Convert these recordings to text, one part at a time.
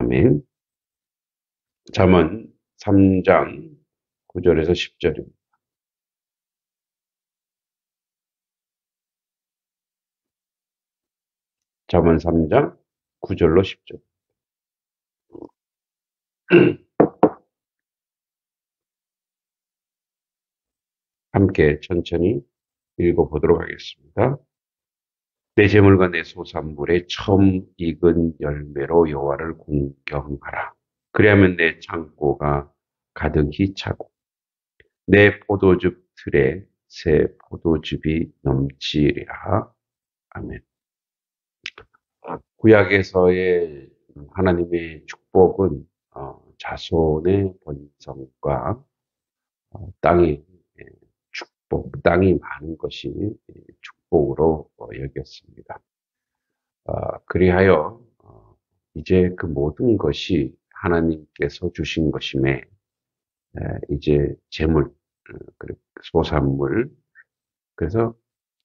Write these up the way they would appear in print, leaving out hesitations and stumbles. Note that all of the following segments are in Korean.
아멘. 잠언 3장 9절에서 10절입니다. 잠언 3장 9절로 10절. 함께 천천히 읽어보도록 하겠습니다. 내 재물과 내 소산물의 처음 익은 열매로 여호와를 공경하라. 그리하면 내 창고가 가득히 차고 내 포도즙 틀에 새 포도즙이 넘치리라. 아멘. 구약에서의 하나님의 축복은 자손의 번성과 땅의 축복, 땅이 많은 것이 축복으로 여겼습니다. 그리하여 이제 그 모든 것이 하나님께서 주신 것임에 이제 재물, 소산물, 그래서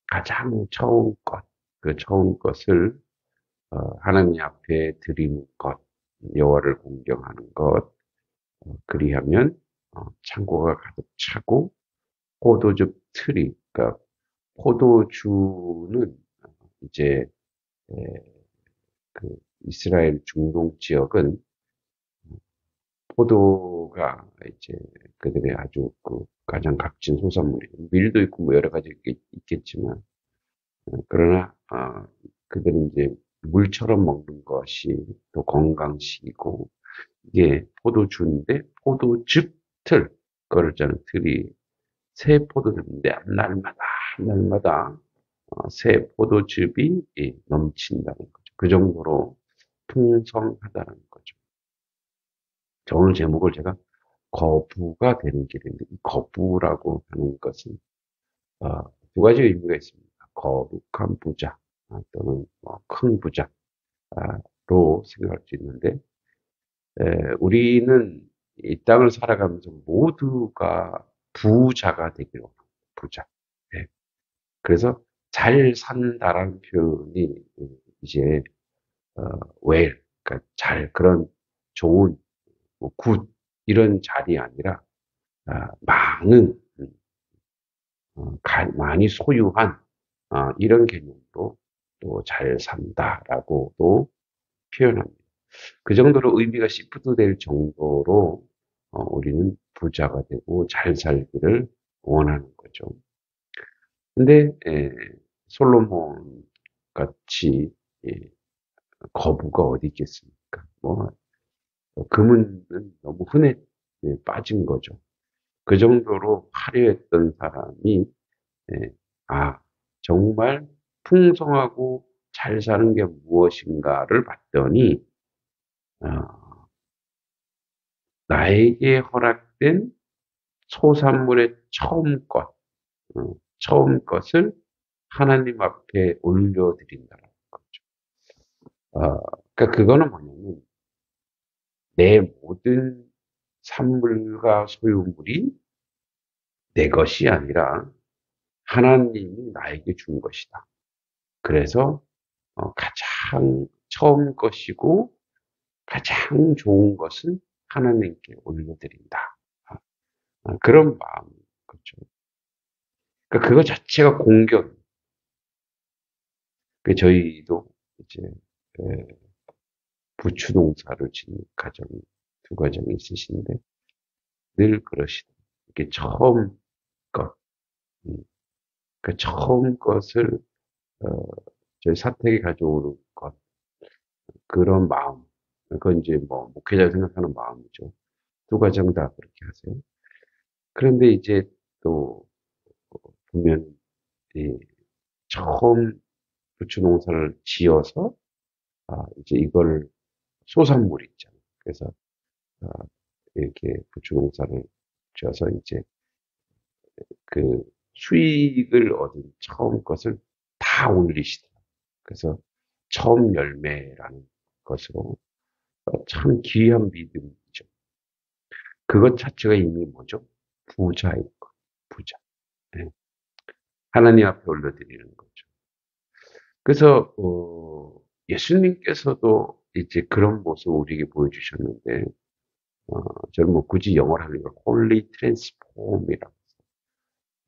가장 처음 것, 그 처음 것을 하나님 앞에 드리는 것, 여호와를 공경하는 것, 그리하면 창고가 가득 차고 포도즙 틀이, 그러니까 포도주는 이제 그 이스라엘 중동 지역은 포도가 이제 그들의 아주 그 가장 값진 소산물이에요. 밀도 있고 뭐 여러 가지 있겠지만 그러나 그들은 이제 물처럼 먹는 것이 또 건강식이고 이게 포도주인데 포도즙틀 그걸 저는 틀이 새 포도즙인데 날마다 새 포도즙이 넘친다는 거죠. 그 정도로 풍성하다는 거죠. 자, 오늘 제목을 제가 거부가 되는 길인데 이 거부라고 하는 것은 어, 두 가지 의미가 있습니다. 거룩한 부자 또는 큰 부자로 생각할 수 있는데 우리는 이 땅을 살아가면서 모두가 부자가 되기로 합니다. 부자. 예. 그래서 잘 산다라는 표현이 이제 well, 그러니까 잘 그런 좋은 뭐 굿 이런 자리 아니라 많은 많이 소유한 이런 개념으로 또 잘 산다라고도 표현합니다. 그 정도로 의미가 시프트 될 정도로 우리는 부자가 되고 잘 살기를 원하는 거죠. 근데 솔로몬 같이 거부가 어디 있겠습니까? 뭐 금은 너무 흔해 빠진 거죠. 그 정도로 화려했던 사람이 예, 아 정말 풍성하고 잘 사는 게 무엇인가를 봤더니 어, 나에게 허락된 소산물의 처음 것, 처음 것을 하나님 앞에 올려드린다는 거죠. 그러니까 그거는 뭐냐면 내 모든 산물과 소유물이 내 것이 아니라 하나님이 나에게 준 것이다. 그래서 가장 처음 것이고 가장 좋은 것은 하나님께 올려드린다. 그런 마음, 그렇죠. 그러니까 그거 자체가 공경. 그 저희도 이제 에, 부추 농사를 짓는 가정이 두 가정이 있으신데 늘 그러시다. 이게 처음 것, 음, 그 처음 것을 어, 저희 사택에 가져오는 것, 그런 마음. 그건 이제 뭐 목회자 생각하는 마음이죠. 두 가정 다 그렇게 하세요. 그런데 이제 또 보면 이 처음 부추 농사를 지어서 이제 이걸 소산물이 있잖아요. 그래서 아, 이렇게 부추 농사를 지어서 이제 그 수익을 얻은 처음 것을 다 올리시더라고요. 그래서 처음 열매라는 것으로 참 귀한 믿음이죠. 그것 자체가 이미 뭐죠? 부자인 것, 부자. 예. 하나님 앞에 올려드리는 거죠. 그래서 예수님께서도 이제 그런 모습을 우리에게 보여주셨는데, 저는 뭐 굳이 영어로 하니까 홀리 트랜스폼이라고,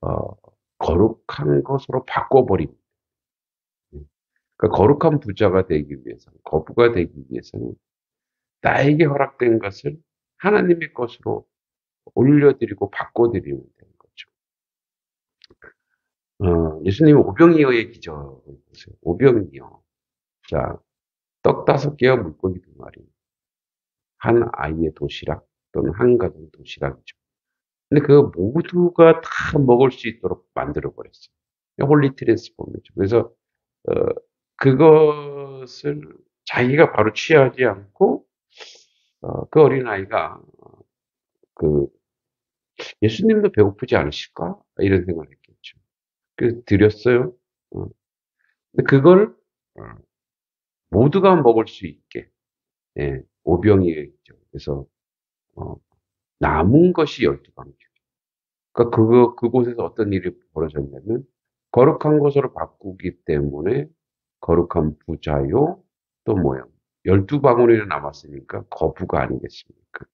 어, 거룩한 것으로 바꿔버림. 그러니까 거룩한 부자가 되기 위해서는, 거부가 되기 위해서는 나에게 허락된 것을 하나님의 것으로 올려드리고 바꿔드리면 되는 거죠. 예수님은 오병이어의 기적을 보세요. 오병이어. 자, 떡 5개와 물고기 2마리. 한 아이의 도시락 또는 한 가정의 도시락이죠. 근데 그 모두가 다 먹을 수 있도록 만들어 버렸어요. 홀리 트랜스폼이죠. 그래서 어, 그것을 자기가 바로 취하지 않고 그 어린아이가 그 예수님도 배고프지 않으실까? 이런 생각을 했겠죠. 그래서 드렸어요. 어, 근데 그걸 어, 모두가 먹을 수 있게 예, 오병이었죠. 그래서 어, 남은 것이 12방울. 그러니까 그곳에서 어떤 일이 벌어졌냐면, 거룩한 것으로 바꾸기 때문에, 거룩한 부자요, 또 뭐요? 12방울이나 남았으니까 거부가 아니겠습니까?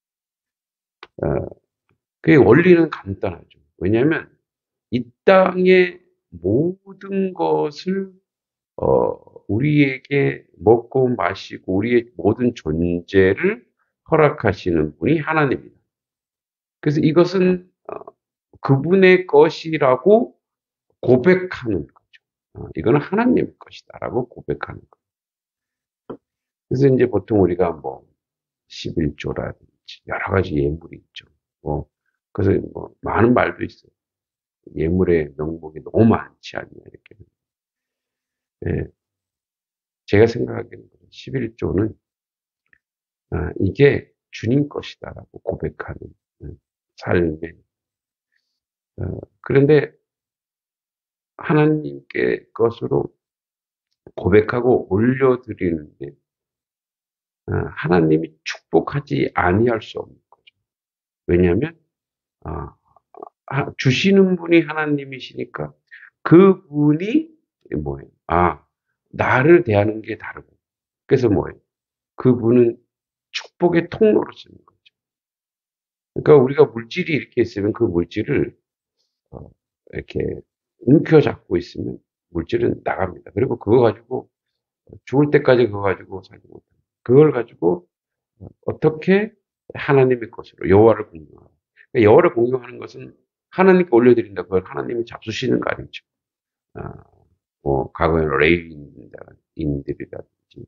어, 그 원리는 간단하죠. 왜냐하면, 이 땅의 모든 것을, 우리에게 먹고 마시고, 우리의 모든 존재를 허락하시는 분이 하나님입니다. 그래서 이것은, 그분의 것이라고 고백하는 거죠. 이거는 하나님의 것이다라고 고백하는 거예요. 그래서 이제 보통 우리가 뭐 11조라든지 여러 가지 예물이 있죠. 뭐 그래서 뭐 많은 말도 있어요. 예물의 명목이 너무 많지 않냐 이렇게. 예, 제가 생각하기에는 11조는 이게 주님 것이다라고 고백하는 삶의 그런데 하나님께 것으로 고백하고 올려드리는데 하나님이 축복하지 아니할 수 없는 거죠. 왜냐하면 주시는 분이 하나님이시니까 그분이 뭐예요? 나를 대하는 게 다르고 그래서 뭐예요? 그분은 축복의 통로로 쓰는 거죠. 그러니까 우리가 물질이 이렇게 있으면 그 물질을 어, 이렇게 움켜잡고 있으면 물질은 나갑니다. 그리고 그거 가지고 죽을 때까지 그거 가지고 살지 못합니다. 그걸 가지고 어떻게 하나님의 것으로 여호와를 공경하고 그러니까 여호와를 공경하는 것은 하나님께 올려드린다. 그걸 하나님이 잡수시는 거 아니죠. 아, 뭐 과거에 레위인들이라든지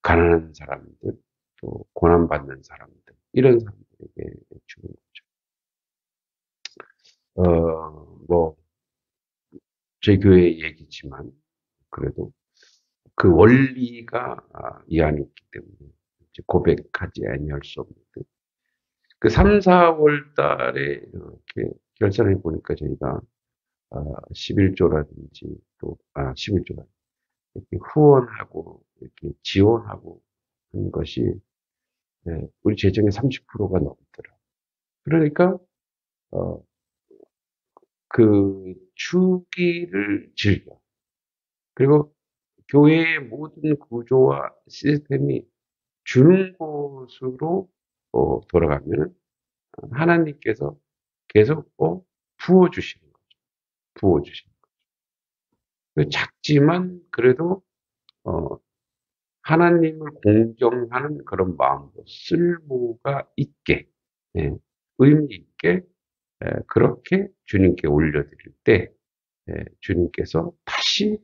가난한 사람들 또 고난받는 사람들 이런 사람들에게 주는 거죠. 뭐 저희 교회 얘기지만 그래도 그 원리가 이 안에 있기 때문에 고백하지 아니할 수 없는 그 3, 4월 달에 이렇게 결산해 보니까 저희가 11조라든지 또, 11조라 이렇게 후원하고 이렇게 지원하고 하는 것이 우리 재정의 30%가 넘더라. 그러니까 어, 그 주기를 즐겨. 그리고 교회의 모든 구조와 시스템이 주는 곳으로 돌아가면 하나님께서 계속 부어주시는 거죠. 부어주시는 거죠. 작지만 그래도 어, 하나님을 공경하는 그런 마음으로 쓸모가 있게, 예, 의미 있게 그렇게 주님께 올려드릴 때 주님께서 다시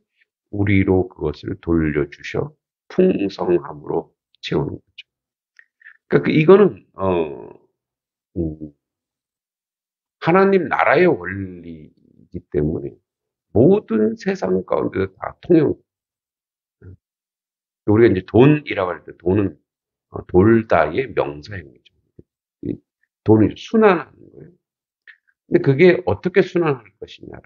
우리로 그것을 돌려주셔 풍성함으로 채우는 거죠. 그러니까 이거는 음, 하나님 나라의 원리이기 때문에 모든 세상 가운데 다 통용. 우리가 이제 돈이라고 할 때 돈은 돌다의 명사형이죠. 돈이 순환하는 거예요. 근데 그게 어떻게 순환할 것이냐.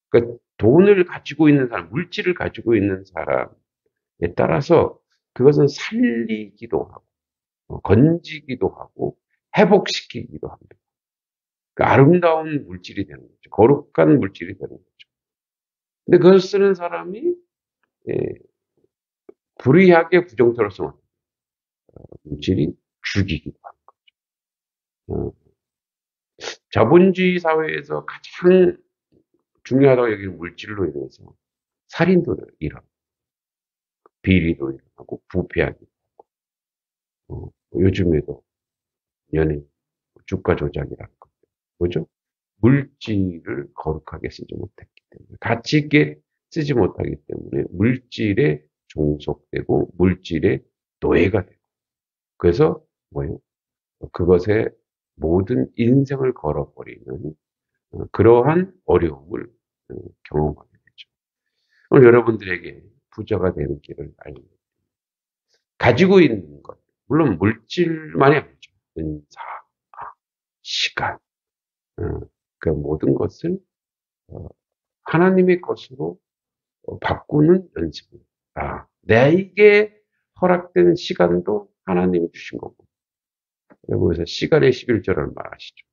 그러니까 돈을 가지고 있는 사람, 물질을 가지고 있는 사람에 따라서 그것은 살리기도 하고, 건지기도 하고, 회복시키기도 합니다. 그러니까 아름다운 물질이 되는 거죠. 거룩한 물질이 되는 거죠. 근데 그걸 쓰는 사람이 예, 불의하게 부정스러워서 물질이 죽이기도 하는 거죠. 자본주의 사회에서 가장 중요하다고 여기는 물질로 인해서 살인도 일어나고, 비리도 일어나고, 부패하기도 하고, 요즘에도 연예인, 주가 조작이라는 거. 뭐죠? 물질을 거룩하게 쓰지 못했기 때문에, 가치 있게 쓰지 못하기 때문에 물질에 종속되고 물질의 노예가 되고, 그래서 뭐예요? 그것에 모든 인생을 걸어버리는 그러한 어려움을 경험하게 되죠. 오늘 여러분들에게 부자가 되는 길을 알립니다. 가지고 있는 것, 물론 물질만이 아니죠. 은사, 시간, 그 모든 것을 하나님의 것으로 바꾸는 연습입니다. 내게 허락된 시간도 하나님이 주신 거고, 여기서 시간의 11조를 말하시죠.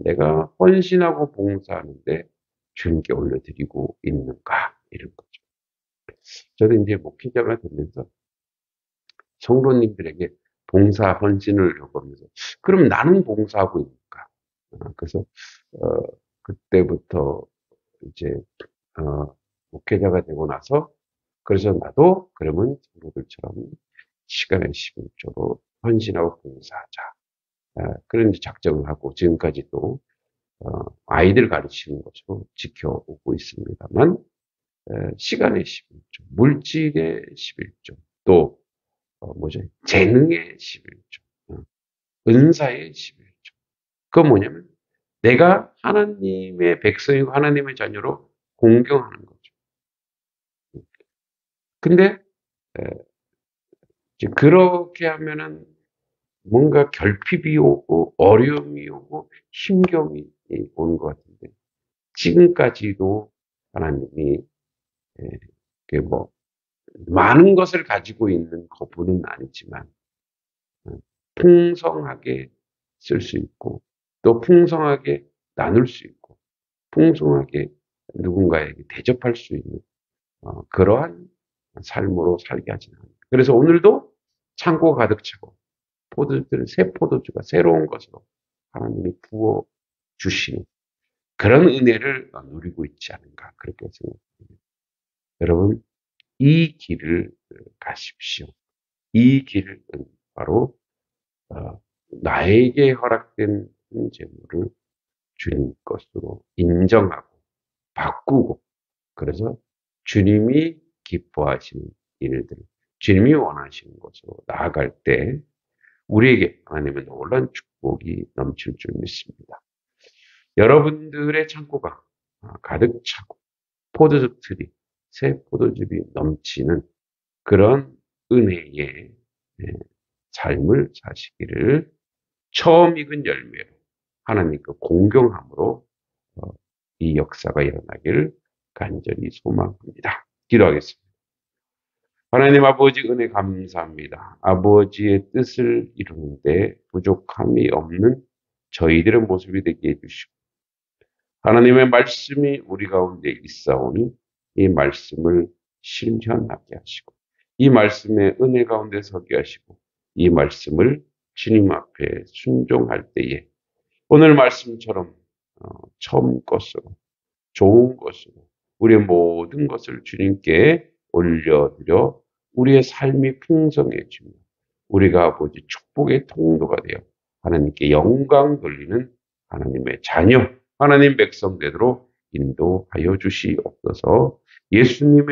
내가 헌신하고 봉사하는데 주님께 올려드리고 있는가, 이런 거죠. 저도 이제 목회자가 되면서 성도님들에게 봉사 헌신을 요구하면서, 그럼 나는 봉사하고 있는가? 그래서 그때부터 이제 목회자가 되고 나서, 그래서 나도 그러면 성도들처럼 시간의 11조로 헌신하고 봉사하자, 그런 작정을 하고 지금까지도 아이들 가르치는 것으로 지켜오고 있습니다만, 시간의 11조, 물질의 11조, 또 뭐죠? 재능의 11조, 은사의 11조. 그건 뭐냐면 내가 하나님의 백성이고 하나님의 자녀로 공경하는 거죠. 근데 이제 그렇게 하면은 뭔가 결핍이 오고 어려움이 오고 힘겨움이 오는 것 같은데, 지금까지도 하나님이 뭐 많은 것을 가지고 있는 그분은 아니지만 풍성하게 쓸 수 있고, 또 풍성하게 나눌 수 있고, 풍성하게 누군가에게 대접할 수 있는 그러한 삶으로 살게 하지는 않습니다. 그래서 오늘도 창고 가득 차고 새 포도주가 새로운 것으로 하나님이 부어 주시는 그런 은혜를 누리고 있지 않은가, 그렇게 생각합니다. 여러분, 이 길을 가십시오. 이 길은 바로 나에게 허락된 재물을 주님 것으로 인정하고 바꾸고, 그래서 주님이 기뻐하시는 일들, 주님이 원하시는 것으로 나아갈 때 우리에게 하나님의 놀라운 축복이 넘칠 줄 믿습니다. 여러분들의 창고가 가득 차고 포도즙들이, 새 포도즙이 넘치는 그런 은혜의 삶을 사시기를, 처음 익은 열매로 하나님과 공경함으로 이 역사가 일어나기를 간절히 소망합니다. 기도하겠습니다. 하나님 아버지, 은혜 감사합니다. 아버지의 뜻을 이루는데 부족함이 없는 저희들의 모습이 되게 해주시고, 하나님의 말씀이 우리 가운데 있사오니 이 말씀을 실현하게 하시고, 이 말씀의 은혜 가운데 서게 하시고, 이 말씀을 주님 앞에 순종할 때에 오늘 말씀처럼 처음 것으로, 좋은 것으로 우리의 모든 것을 주님께 올려드려 우리의 삶이 풍성해지며 우리가 아버지 축복의 통로가 되어 하나님께 영광 돌리는 하나님의 자녀, 하나님 백성 되도록 인도하여 주시옵소서. 예수님의